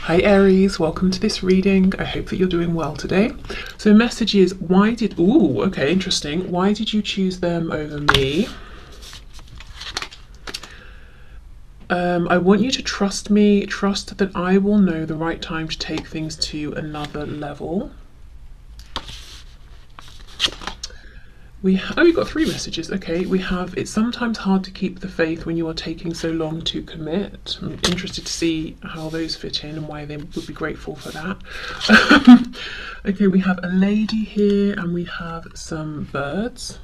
Hi Aries, welcome to this reading. I hope that you're doing well today. So message is, okay, interesting. Why did you choose them over me? I want you to trust me, trust that I will know the right time to take things to another level. We've got 3 messages. Okay, we have, it's sometimes hard to keep the faith when you are taking so long to commit. I'm interested to see how those fit in and why they would be grateful for that. Okay, we have a lady here and we have some birds.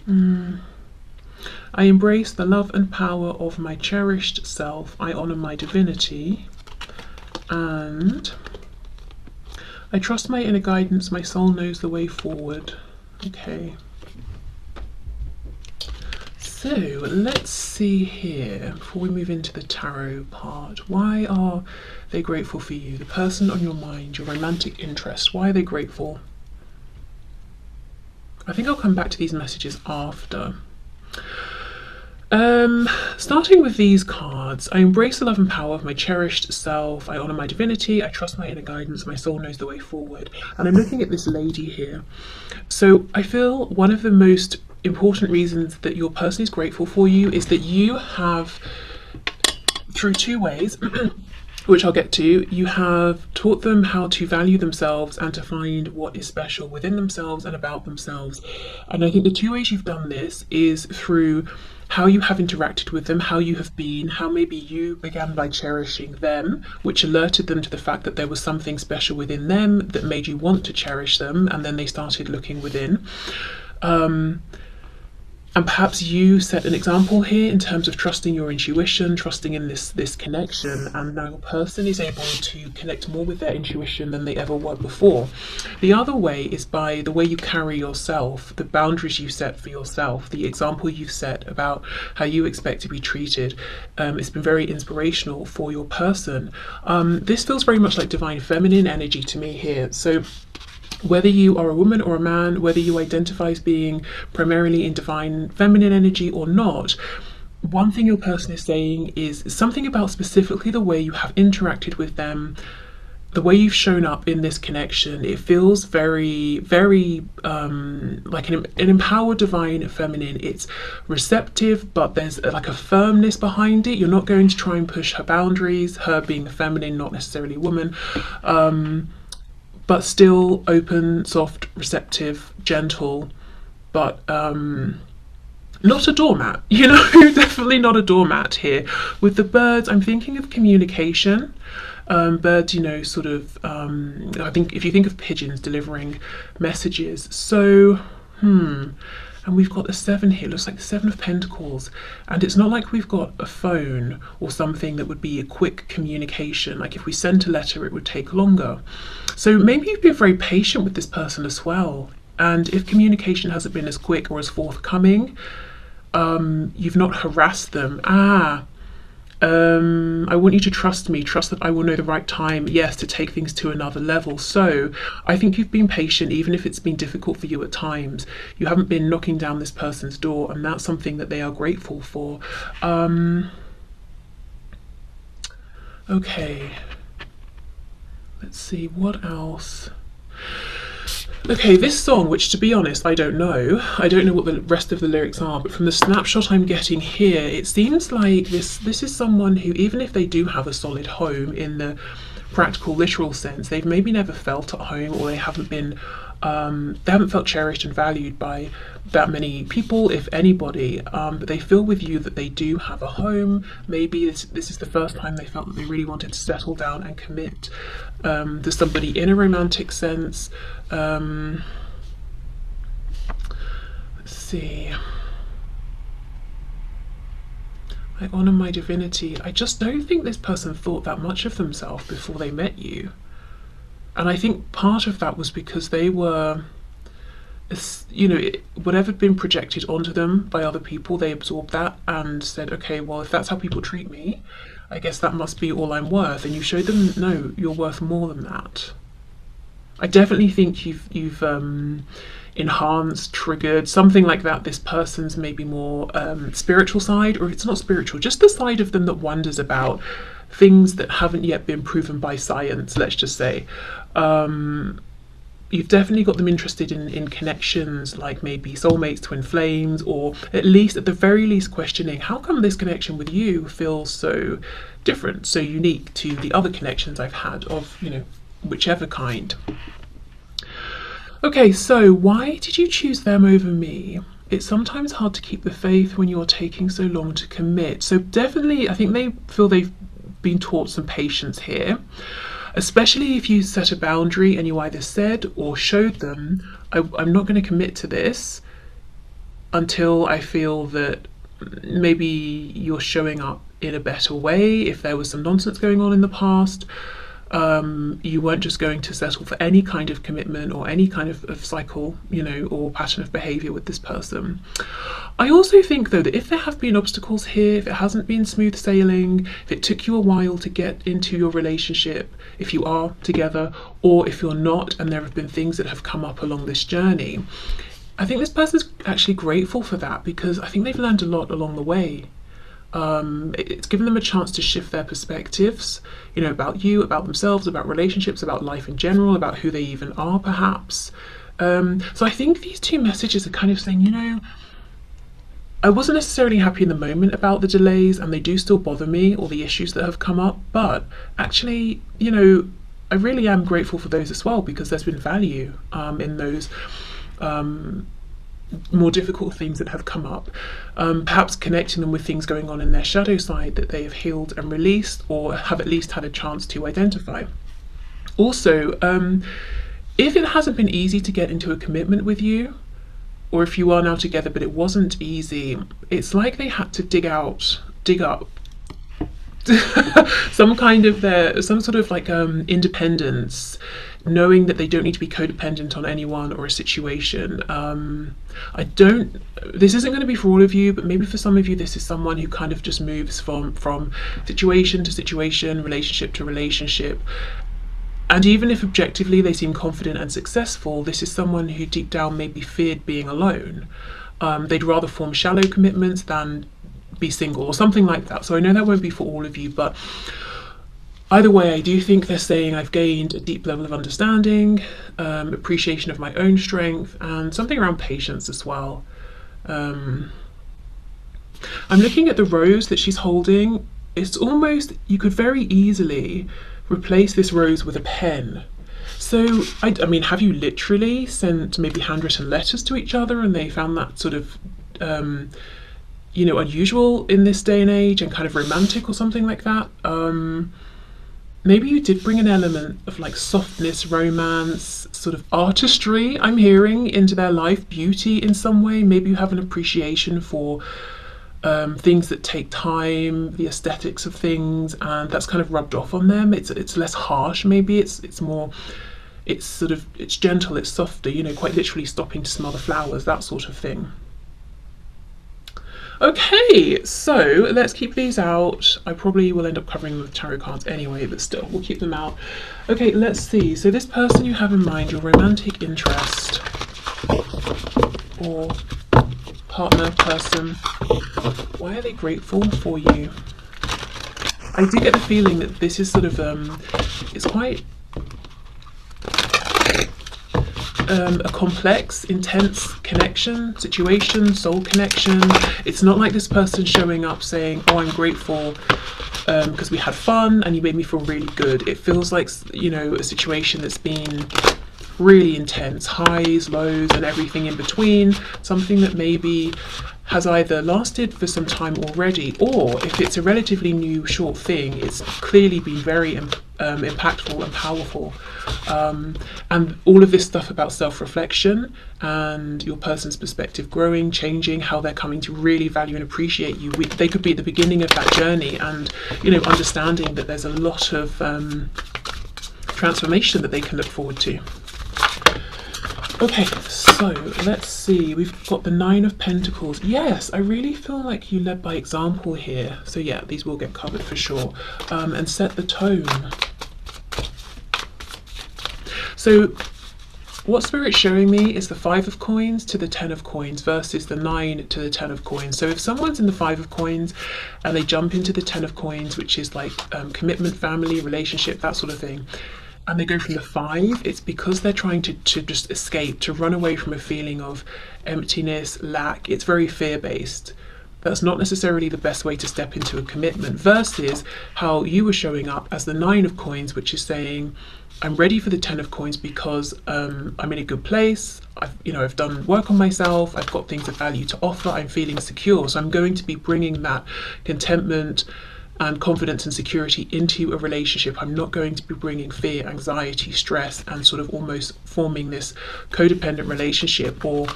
I embrace the love and power of my cherished self. I honor my divinity. And I trust my inner guidance. My soul knows the way forward. Okay. So let's see here, before we move into the tarot part, why are they grateful for you? The person on your mind, your romantic interest, why are they grateful? I think I'll come back to these messages after. Starting with these cards, I embrace the love and power of my cherished self. I honor my divinity. I trust my inner guidance. My soul knows the way forward. And I'm looking at this lady here. So I feel one of the most important reasons that your person is grateful for you is that you have, through 2 ways, which I'll get to, you have taught them how to value themselves and to find what is special within themselves and about themselves. And I think the 2 ways you've done this is through how you have interacted with them, how you have been, how maybe you began by cherishing them, which alerted them to the fact that there was something special within them that made you want to cherish them, and then they started looking within. And perhaps you set an example here in terms of trusting your intuition, trusting in this connection, and now your person is able to connect more with their intuition than they ever were before. The other way is by the way you carry yourself, the boundaries you set for yourself, the example you've set about how you expect to be treated. It's been very inspirational for your person. This feels very much like divine feminine energy to me here. So whether you are a woman or a man, whether you identify as being primarily in divine feminine energy or not, one thing your person is saying is something about specifically the way you have interacted with them, the way you've shown up in this connection. It feels very, very like an empowered divine feminine. It's receptive, but there's like a firmness behind it. You're not going to try and push her boundaries, her being a feminine, not necessarily a woman. But still open, soft, receptive, gentle, but not a doormat, you know, definitely not a doormat here. With the birds, I'm thinking of communication. Birds, you know, sort of, I think if you think of pigeons delivering messages, so, and we've got the 7 here, looks like the 7 of Pentacles, and it's not like we've got a phone or something that would be a quick communication. Like if we sent a letter, it would take longer. So maybe you've been very patient with this person as well, and if communication hasn't been as quick or as forthcoming, you've not harassed them. I want you to trust me, trust that I will know the right time, yes, to take things to another level. So I think you've been patient, even if it's been difficult for you at times. You haven't been knocking down this person's door, and that's something that they are grateful for. Okay, let's see, what else? Okay, this song, which to be honest, I don't know what the rest of the lyrics are, but from the snapshot I'm getting here, it seems like this is someone who, even if they do have a solid home in the practical, literal sense, they've maybe never felt at home, or they haven't been, they haven't felt cherished and valued by that many people, if anybody, but they feel with you that they do have a home. Maybe this is the first time they felt that they really wanted to settle down and commit to somebody in a romantic sense. Let's see. I honor my divinity. I just don't think this person thought that much of themselves before they met you. And I think part of that was because they were, you know, whatever had been projected onto them by other people, they absorbed that and said, okay, well, if that's how people treat me, I guess that must be all I'm worth. And you showed them, no, you're worth more than that. I definitely think you've enhanced, triggered, something like that. This person's maybe more spiritual side, or if it's not spiritual, just the side of them that wonders about things that haven't yet been proven by science, let's just say. You've definitely got them interested in connections like maybe soulmates, twin flames, or at least, at the very least, questioning how come this connection with you feels so different, so unique to the other connections I've had of, you know, whichever kind. Okay, so why did you choose them over me? It's sometimes hard to keep the faith when you're taking so long to commit. So definitely, I think they feel they've been taught some patience here, especially if you set a boundary and you either said or showed them, I'm not going to commit to this until I feel that maybe you're showing up in a better way. If there was some nonsense going on in the past, you weren't just going to settle for any kind of commitment or any kind of cycle, you know, or pattern of behavior with this person. I also think, though, that if there have been obstacles here, if it hasn't been smooth sailing, if it took you a while to get into your relationship, if you are together, or if you're not, and there have been things that have come up along this journey, I think this person's actually grateful for that, because I think they've learned a lot along the way. It's given them a chance to shift their perspectives, you know, about you, about themselves, about relationships, about life in general, about who they even are, perhaps. So I think these two messages are kind of saying, you know, I wasn't necessarily happy in the moment about the delays, and they do still bother me, or the issues that have come up, but actually, you know, I really am grateful for those as well, because there's been value in those more difficult things that have come up, perhaps connecting them with things going on in their shadow side that they have healed and released, or have at least had a chance to identify. Also, if it hasn't been easy to get into a commitment with you, or if you are now together but it wasn't easy, it's like they had to dig up some sort of like independence, knowing that they don't need to be codependent on anyone or a situation. This isn't going to be for all of you, but maybe for some of you this is someone who kind of just moves from situation to situation, relationship to relationship. And even if objectively they seem confident and successful, this is someone who deep down maybe feared being alone. They'd rather form shallow commitments than be single, or something like that. So I know that won't be for all of you, but either way, I do think they're saying I've gained a deep level of understanding, appreciation of my own strength, and something around patience as well. I'm looking at the rose that she's holding. It's almost, you could very easily replace this rose with a pen. So, I mean, have you literally sent maybe handwritten letters to each other and they found that sort of, you know, unusual in this day and age and kind of romantic or something like that? Maybe you did bring an element of like softness, romance, sort of artistry, I'm hearing, into their life, beauty in some way. Maybe you have an appreciation for things that take time, the aesthetics of things, and that's kind of rubbed off on them. It's less harsh, maybe it's more, it's gentle, it's softer, you know, quite literally stopping to smell the flowers, that sort of thing. Okay, so let's keep these out. I probably will end up covering them with tarot cards anyway, but still, we'll keep them out. Okay, let's see. So this person you have in mind, your romantic interest or partner, person, why are they grateful for you? I do get the feeling that this is sort of, it's quite a complex, intense connection, situation, soul connection. It's not like this person showing up saying, oh, I'm grateful because we had fun and you made me feel really good. It feels like, you know, a situation that's been really intense, highs, lows, and everything in between. Something that maybe has either lasted for some time already, or if it's a relatively new short thing, it's clearly been very impactful and powerful. And all of this stuff about self-reflection and your person's perspective growing, changing, how they're coming to really value and appreciate you. They could be at the beginning of that journey, and, you know, understanding that there's a lot of transformation that they can look forward to. Okay, so let's see, we've got the Nine of Pentacles. Yes, I really feel like you led by example here. So yeah, these will get covered for sure. And set the tone. So What Spirit's showing me is the 5 of coins to the 10 of coins versus the 9 to the 10 of coins. So if someone's in the 5 of coins and they jump into the 10 of coins, which is like commitment, family, relationship, that sort of thing, and they go from the 5, it's because they're trying to just escape, to run away from a feeling of emptiness, lack. It's very fear-based. That's not necessarily the best way to step into a commitment, versus how you were showing up as the 9 of coins, which is saying, I'm ready for the 10 of coins because I'm in a good place. I've done work on myself. I've got things of value to offer. I'm feeling secure. So I'm going to be bringing that contentment and confidence and security into a relationship. I'm not going to be bringing fear, anxiety, stress, and sort of almost forming this codependent relationship, or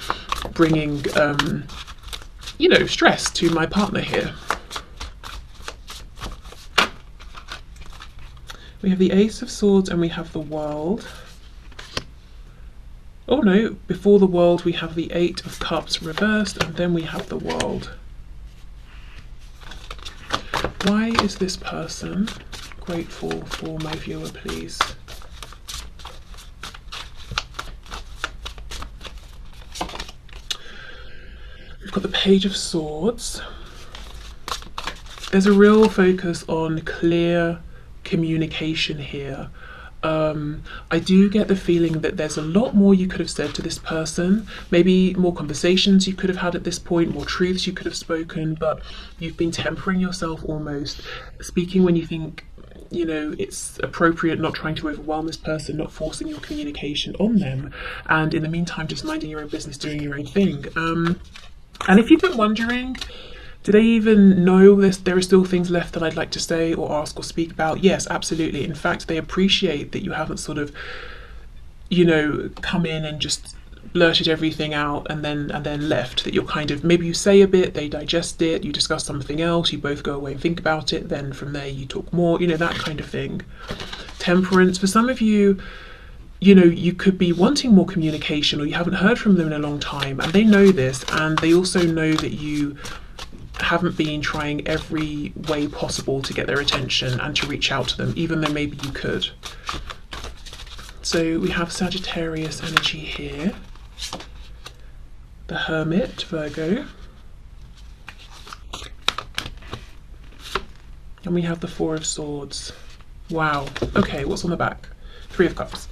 bringing, stress to my partner here. We have the Ace of Swords and we have the World. Oh no, before the World we have the 8 of Cups reversed, and then we have the World. Why is this person grateful for my viewer, please? We've got the Page of Swords. There's a real focus on clear communication here. I do get the feeling that there's a lot more you could have said to this person, maybe more conversations you could have had at this point, more truths you could have spoken, but you've been tempering yourself, almost speaking when you think it's appropriate, not trying to overwhelm this person, not forcing your communication on them, and in the meantime just minding your own business, doing your own thing. And if you've been wondering, do they even know this? There are still things left that I'd like to say or ask or speak about? Yes, absolutely. In fact, they appreciate that you haven't sort of, come in and just blurted everything out and then left. That you're kind of, maybe you say a bit, they digest it, you discuss something else, you both go away and think about it, then from there you talk more, that kind of thing. Temperance. For some of you, you could be wanting more communication, or you haven't heard from them in a long time, and they know this, and they also know that you haven't been trying every way possible to get their attention and to reach out to them, even though maybe you could. So we have Sagittarius energy here, the Hermit, Virgo, and we have the 4 of Swords. Wow. Okay, what's on the back? 3 of Cups.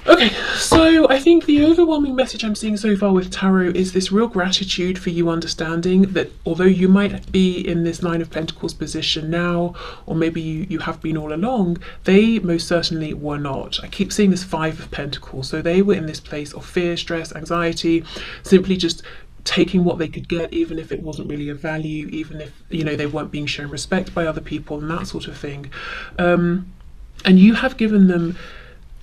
Okay, so I think the overwhelming message I'm seeing so far with Tarot is this real gratitude for you understanding that although you might be in this 9 of Pentacles position now, or maybe you have been all along, they most certainly were not. I keep seeing this 5 of Pentacles, so they were in this place of fear, stress, anxiety, simply just taking what they could get, even if it wasn't really of value, even if they weren't being shown respect by other people and that sort of thing. And you have given them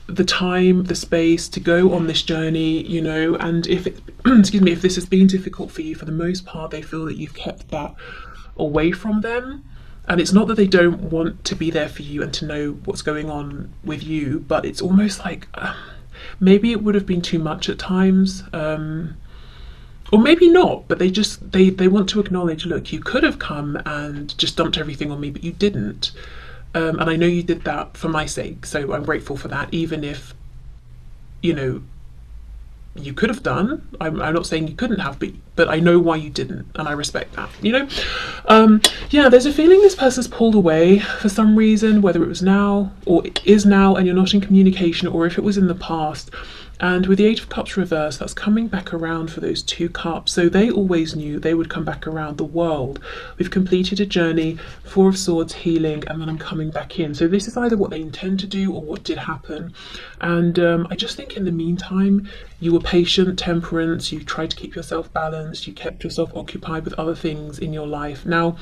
the time, the space to go on this journey, and if it, excuse me, if this has been difficult for you, for the most part, they feel that you've kept that away from them. And it's not that they don't want to be there for you and to know what's going on with you, but it's almost like maybe it would have been too much at times, or maybe not, but they want to acknowledge, look, you could have come and just dumped everything on me, but you didn't. And I know you did that for my sake, so I'm grateful for that, even if, you could have done. I'm not saying you couldn't have, but I know why you didn't, and I respect that, Yeah, there's a feeling this person's pulled away for some reason, whether it was now, or it is now, and you're not in communication, or if it was in the past. And with the 8 of Cups reversed, that's coming back around for those 2 cups. So they always knew they would come back around. The World. We've completed a journey, 4 of Swords, healing, and then I'm coming back in. So this is either what they intend to do or what did happen. And I just think in the meantime, you were patient, temperance, you tried to keep yourself balanced, you kept yourself occupied with other things in your life. Now,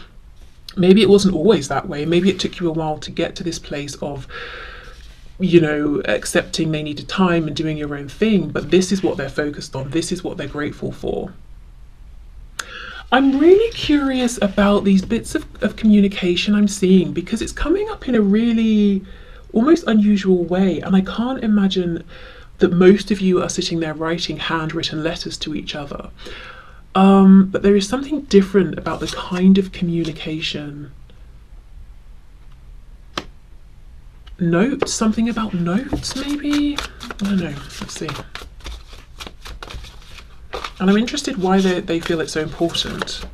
maybe it wasn't always that way. Maybe it took you a while to get to this place of accepting they needed time and doing your own thing, but this is what they're focused on. This is what they're grateful for. I'm really curious about these bits of communication I'm seeing, because it's coming up in a really almost unusual way, and I can't imagine that most of you are sitting there writing handwritten letters to each other. But there is something different about the kind of communication notes, something about notes maybe? I don't know, let's see. And I'm interested why they feel it's so important.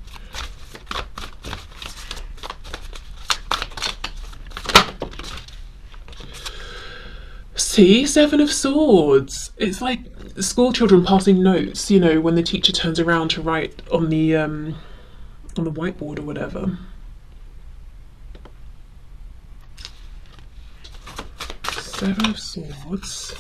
See, Seven of Swords. It's like school children passing notes, you know, when the teacher turns around to write on the whiteboard or whatever. Seven of Swords.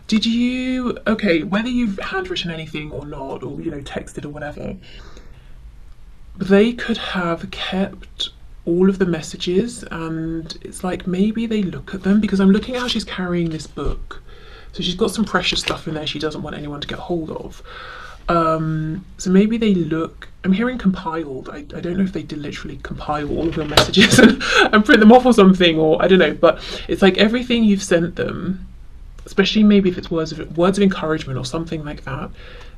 Did you, okay, whether you've handwritten anything or not, or, you know, texted or whatever, they could have kept all of the messages, and it's like maybe they look at them, because I'm looking at how she's carrying this book. So she's got some precious stuff in there she doesn't want anyone to get hold of. So maybe they look, I'm hearing compiled. I don't know if they did literally compile all of your messages and print them off or something, or I don't know, but it's like everything you've sent them, especially maybe if it's words of encouragement or something like that,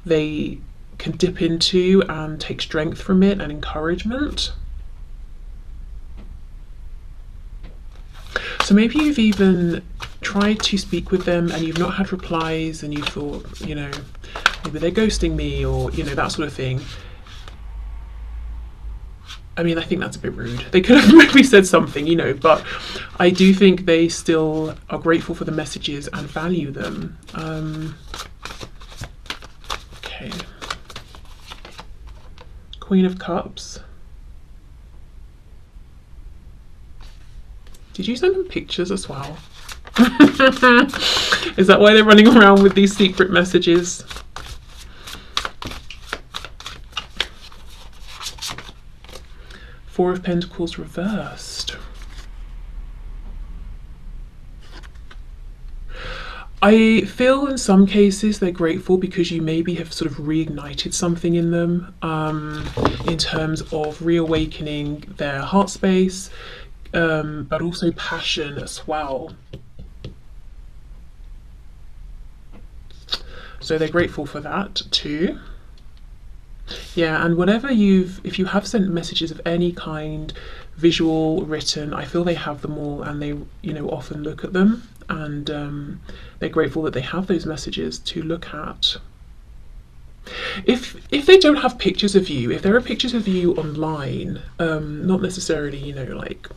they can dip into and take strength from it and encouragement. So maybe you've even tried to speak with them and you've not had replies, and you thought, you know, maybe they're ghosting me, or, you know, that sort of thing. I mean, I think that's a bit rude. They could have maybe said something, you know, but I do think they still are grateful for the messages and value them. Okay. Queen of Cups. Did you send them pictures as well? Is that why they're running around with these secret messages? Four of Pentacles reversed. I feel in some cases they're grateful because you maybe have sort of reignited something in them, in terms of reawakening their heart space, but also passion as well. So they're grateful for that too. Yeah, and whatever if you have sent messages of any kind, visual, written, I feel they have them all, and they, you know, often look at them, and they're grateful that they have those messages to look at. If they don't have pictures of you, if there are pictures of you online, not necessarily, you know, like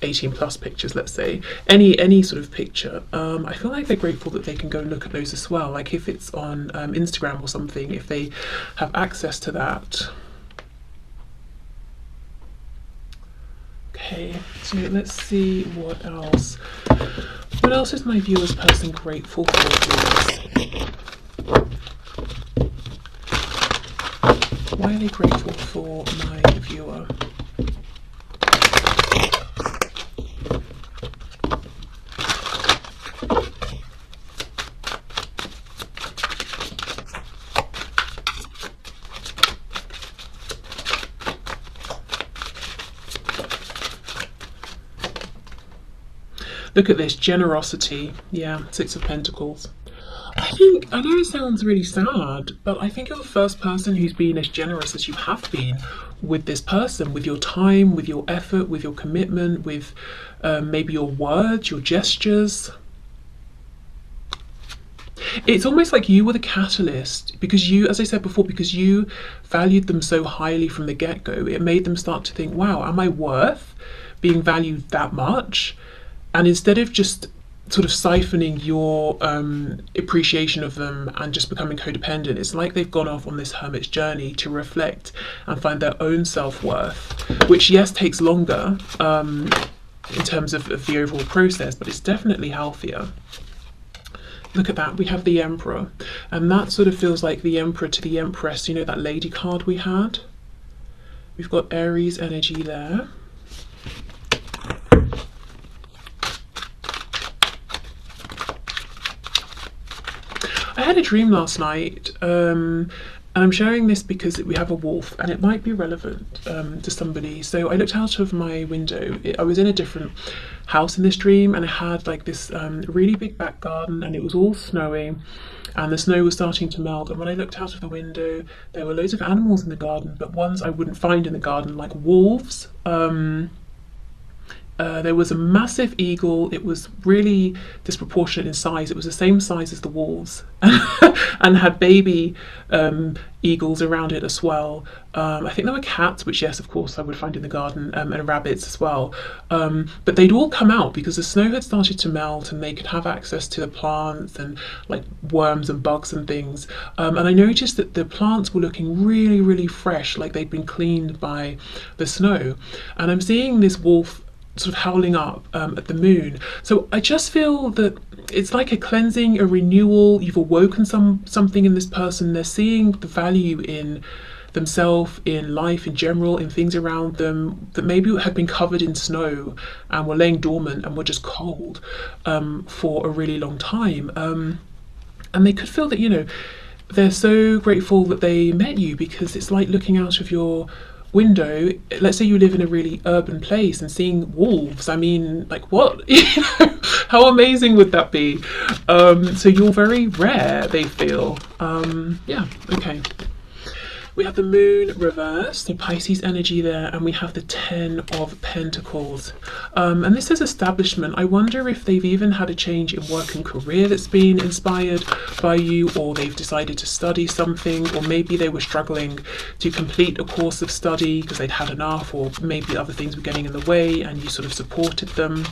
18+ pictures, let's say, any sort of picture, I feel like they're grateful that they can go and look at those as well. Like if it's on Instagram or something, if they have access to that. Okay, so let's see what else. What else is my viewer's person grateful for, please? Why are they grateful for my viewer? Look at this, generosity. Yeah, Six of Pentacles. I know it sounds really sad, but I think you're the first person who's been as generous as you have been with this person, with your time, with your effort, with your commitment, with maybe your words, your gestures. It's almost like you were the catalyst, because you, as I said before, because you valued them so highly from the get-go, it made them start to think, wow, am I worth being valued that much? And instead of just sort of siphoning your appreciation of them and just becoming codependent, it's like they've gone off on this hermit's journey to reflect and find their own self-worth, which, yes, takes longer in terms of the overall process, but it's definitely healthier. Look at that, we have the Emperor, and that sort of feels like the Emperor to the Empress, you know, that lady card we had. We've got Aries energy there. I had a dream last night, and I'm sharing this because we have a wolf and it might be relevant to somebody. So I looked out of my window. I was in a different house in this dream, and it had like this really big back garden, and it was all snowing, and the snow was starting to melt. And when I looked out of the window, there were loads of animals in the garden, but ones I wouldn't find in the garden, like wolves. There was a massive eagle. It was really disproportionate in size. It was the same size as the walls and had baby eagles around it as well. I think there were cats, which yes, of course, I would find in the garden, and rabbits as well. But they'd all come out because the snow had started to melt and they could have access to the plants and like worms and bugs and things. And I noticed that the plants were looking really, really fresh, like they'd been cleaned by the snow. And I'm seeing this wolf sort of howling up at the moon. So I just feel that it's like a cleansing, a renewal. You've awoken something in this person. They're seeing the value in themselves, in life in general, in things around them that maybe had been covered in snow and were laying dormant and were just cold for a really long time. And they could feel that, you know, they're so grateful that they met you, because it's like looking out of your window. Let's say you live in a really urban place and seeing wolves. I mean, like, what? You know, how amazing would that be? So you're very rare, they feel. Yeah, okay. We have the moon reversed, so Pisces energy there, and we have the 10 of Pentacles. And this is establishment. I wonder if they've even had a change in work and career that's been inspired by you, or they've decided to study something, or maybe they were struggling to complete a course of study because they'd had enough, or maybe other things were getting in the way and you sort of supported them.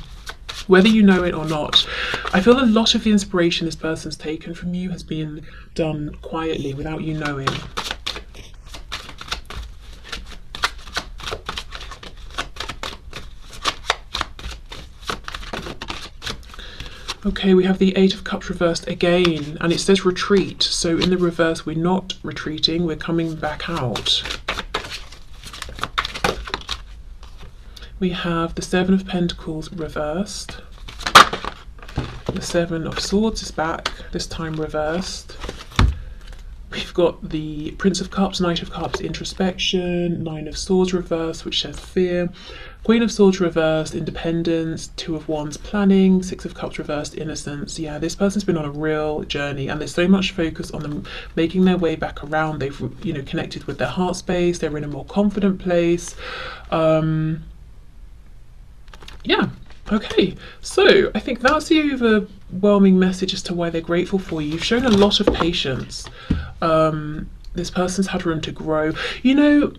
Whether you know it or not, I feel a lot of the inspiration this person's taken from you has been done quietly without you knowing. Okay, we have the 8 of Cups reversed again, and it says retreat. So in the reverse, we're not retreating, we're coming back out. We have the 7 of Pentacles reversed. The 7 of Swords is back, this time reversed. We've got the Prince of Cups, Knight of Cups, introspection, 9 of Swords reversed, which says fear. Queen of Swords reversed, independence. 2 of Wands, planning. 6 of Cups reversed, innocence. Yeah, this person's been on a real journey, and there's so much focus on them making their way back around. They've, you know, connected with their heart space. They're in a more confident place. Yeah. Okay, so I think that's the overwhelming message as to why they're grateful for you. You've shown a lot of patience. This person's had room to grow. You know,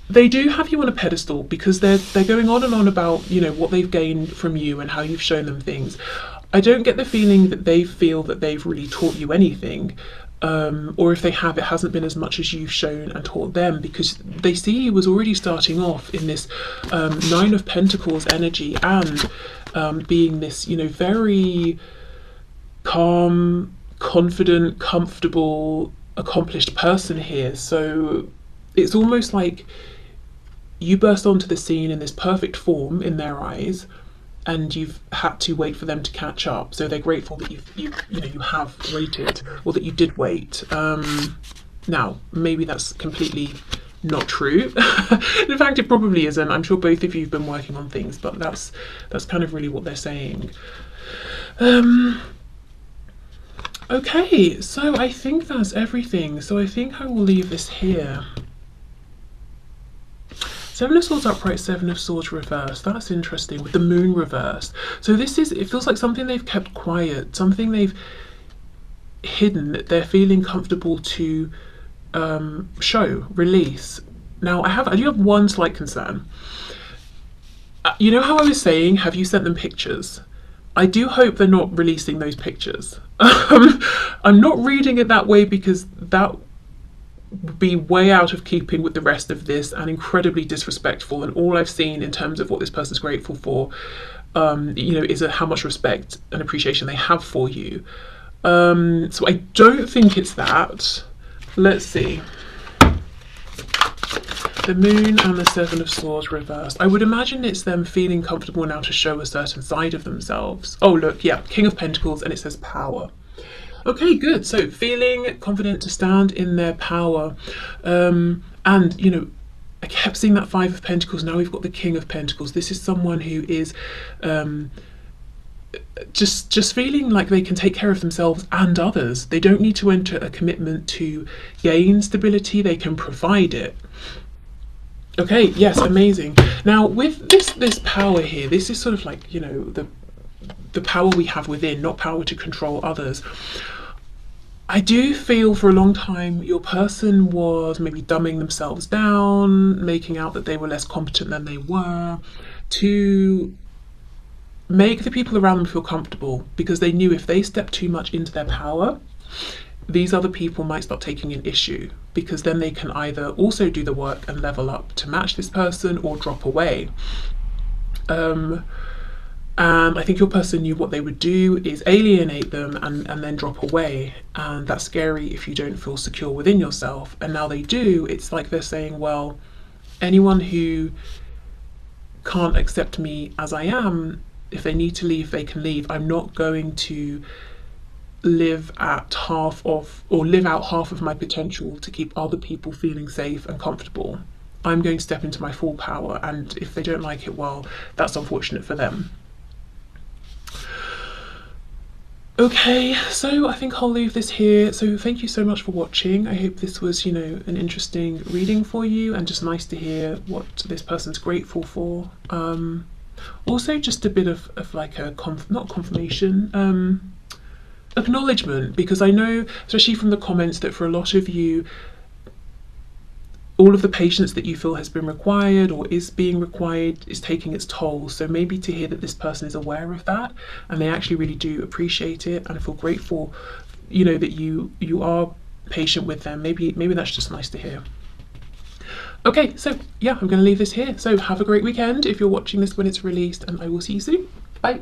they do have you on a pedestal because they're going on and on about, you know, what they've gained from you and how you've shown them things. I don't get the feeling that they feel that they've really taught you anything. Or if they have, it hasn't been as much as you've shown and taught them, because they see you as already starting off in this 9 of Pentacles energy, and being this, you know, very calm, confident, comfortable, accomplished person here. So it's almost like you burst onto the scene in this perfect form in their eyes, and you've had to wait for them to catch up. So they're grateful that you have waited, or that you did wait. Now, maybe that's completely not true. In fact, it probably isn't. I'm sure both of you have been working on things, but that's kind of really what they're saying. Okay, so I think that's everything. So I think I will leave this here. 7 of Swords upright, 7 of Swords reversed. That's interesting, with the moon reversed. So this is, it feels like something they've kept quiet, something they've hidden that they're feeling comfortable to show, release. Now I do have one slight concern. You know how I was saying, have you sent them pictures? I do hope they're not releasing those pictures. I'm not reading it that way, because that would be way out of keeping with the rest of this and incredibly disrespectful. And all I've seen in terms of what this person's grateful for, you know, is how much respect and appreciation they have for you. So I don't think it's that. Let's see. The moon and the 7 of Swords reversed. I would imagine it's them feeling comfortable now to show a certain side of themselves. Oh, look, yeah, King of Pentacles, and it says power. Okay, good. So feeling confident to stand in their power. And, you know, I kept seeing that 5 of Pentacles. Now we've got the King of Pentacles. This is someone who is just feeling like they can take care of themselves and others. They don't need to enter a commitment to gain stability. They can provide it. Okay, yes, amazing. Now with this power here, this is sort of like, you know, the power we have within, not power to control others. I do feel for a long time your person was maybe dumbing themselves down, making out that they were less competent than they were, to make the people around them feel comfortable, because they knew if they stepped too much into their power, these other people might start taking an issue, because then they can either also do the work and level up to match this person or drop away. And I think your person knew what they would do is alienate them and then drop away. And that's scary if you don't feel secure within yourself. And now they do, it's like they're saying, well, anyone who can't accept me as I am, if they need to leave, they can leave. I'm not going to live at half of, or live out half of my potential to keep other people feeling safe and comfortable. I'm going to step into my full power, and if they don't like it, well, that's unfortunate for them. Okay, so I think I'll leave this here. So thank you so much for watching. I hope this was, you know, an interesting reading for you, and just nice to hear what this person's grateful for. Also just a bit of like a not confirmation, acknowledgement, because I know, especially from the comments, that for a lot of you, all of the patience that you feel has been required or is being required is taking its toll. So maybe to hear that this person is aware of that and they actually really do appreciate it and feel grateful, you know, that you are patient with them. Maybe that's just nice to hear. Okay, so yeah, I'm going to leave this here. So have a great weekend if you're watching this when it's released, and I will see you soon. Bye.